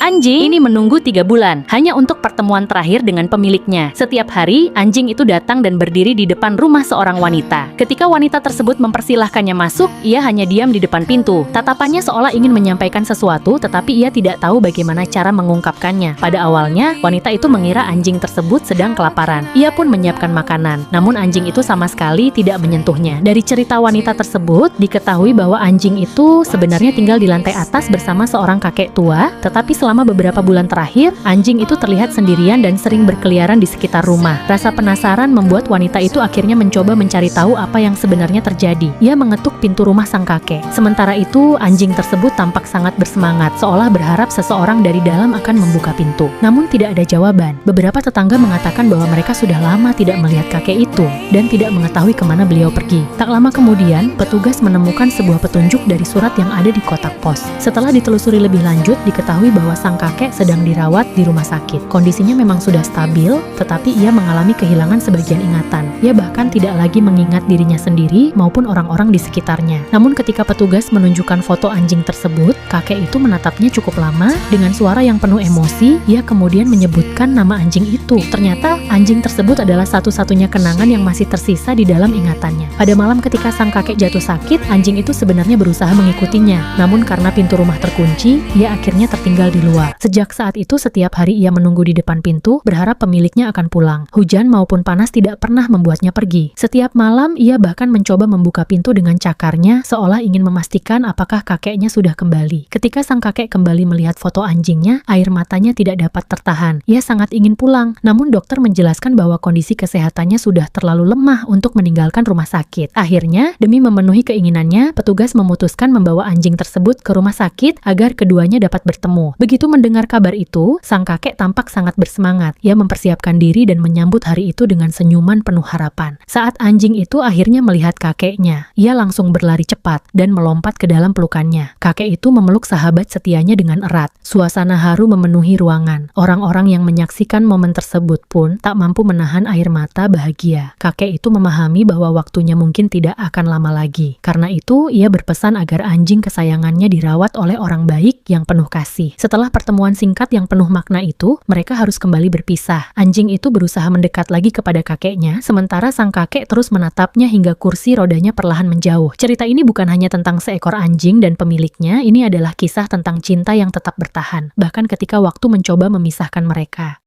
Anjing ini menunggu 3 bulan hanya untuk pertemuan terakhir dengan pemiliknya. Setiap hari, anjing itu datang dan berdiri di depan rumah seorang wanita. Ketika wanita tersebut mempersilahkannya masuk, ia hanya diam di depan pintu. Tatapannya seolah ingin menyampaikan sesuatu, tetapi ia tidak tahu bagaimana cara mengungkapkannya. Pada awalnya, wanita itu mengira anjing tersebut sedang kelaparan. Ia pun menyiapkan makanan, namun anjing itu sama sekali tidak menyentuhnya. Dari cerita wanita tersebut, diketahui bahwa anjing itu sebenarnya tinggal di lantai atas bersama seorang kakek tua, tetapi selama beberapa bulan terakhir, anjing itu terlihat sendirian dan sering berkeliaran di sekitar rumah. Rasa penasaran membuat wanita itu akhirnya mencoba mencari tahu apa yang sebenarnya terjadi. Ia mengetuk pintu rumah sang kakek. Sementara itu, anjing tersebut tampak sangat bersemangat, seolah berharap seseorang dari dalam akan membuka pintu. Namun tidak ada jawaban. Beberapa tetangga mengatakan bahwa mereka sudah lama tidak melihat kakek itu dan tidak mengetahui kemana beliau pergi. Tak lama kemudian, petugas menemukan sebuah petunjuk dari surat yang ada di kotak pos. Setelah ditelusuri lebih lanjut, diketahui bahwa sang kakek sedang dirawat di rumah sakit. Kondisinya memang sudah stabil, tetapi ia mengalami kehilangan sebagian ingatan. Ia bahkan tidak lagi mengingat dirinya sendiri maupun orang-orang di sekitarnya. Namun ketika petugas menunjukkan foto anjing tersebut, kakek itu menatapnya cukup lama. Dengan suara yang penuh emosi, ia kemudian menyebutkan nama anjing itu. Ternyata anjing tersebut adalah satu-satunya kenangan yang masih tersisa di dalam ingatannya. Pada malam ketika sang kakek jatuh sakit, anjing itu sebenarnya berusaha mengikutinya. Namun karena pintu rumah terkunci, ia akhirnya tertinggal di luar. Sejak saat itu, setiap hari ia menunggu di depan pintu, berharap pemiliknya akan pulang. Hujan maupun panas tidak pernah membuatnya pergi. Setiap malam, ia bahkan mencoba membuka pintu dengan cakarnya, seolah ingin memastikan apakah kakeknya sudah kembali. Ketika sang kakek kembali melihat foto anjingnya, air matanya tidak dapat tertahan. Ia sangat ingin pulang, namun dokter menjelaskan bahwa kondisi kesehatannya sudah terlalu lemah untuk meninggalkan rumah sakit. Akhirnya, demi memenuhi keinginannya, petugas memutuskan membawa anjing tersebut ke rumah sakit agar keduanya dapat bertemu. Begitu mendengar kabar itu, sang kakek tampak sangat bersemangat. Ia mempersiapkan diri dan menyambut hari itu dengan senyuman penuh harapan. Saat anjing itu akhirnya melihat kakeknya, ia langsung berlari cepat dan melompat ke dalam pelukannya. Kakek itu memeluk sahabat setianya dengan erat. Suasana haru memenuhi ruangan. Orang-orang yang menyaksikan momen tersebut pun tak mampu menahan air mata bahagia. Kakek itu memahami bahwa waktunya mungkin tidak akan lama lagi. Karena itu, ia berpesan agar anjing kesayangannya dirawat oleh orang baik yang penuh kasih. Setelah pertemuan singkat yang penuh makna itu, mereka harus kembali berpisah. Anjing itu berusaha mendekat lagi kepada kakeknya, sementara sang kakek terus menatapnya hingga kursi rodanya perlahan menjauh. Cerita ini bukan hanya tentang seekor anjing dan pemiliknya, ini adalah kisah tentang cinta yang tetap bertahan, bahkan ketika waktu mencoba memisahkan mereka.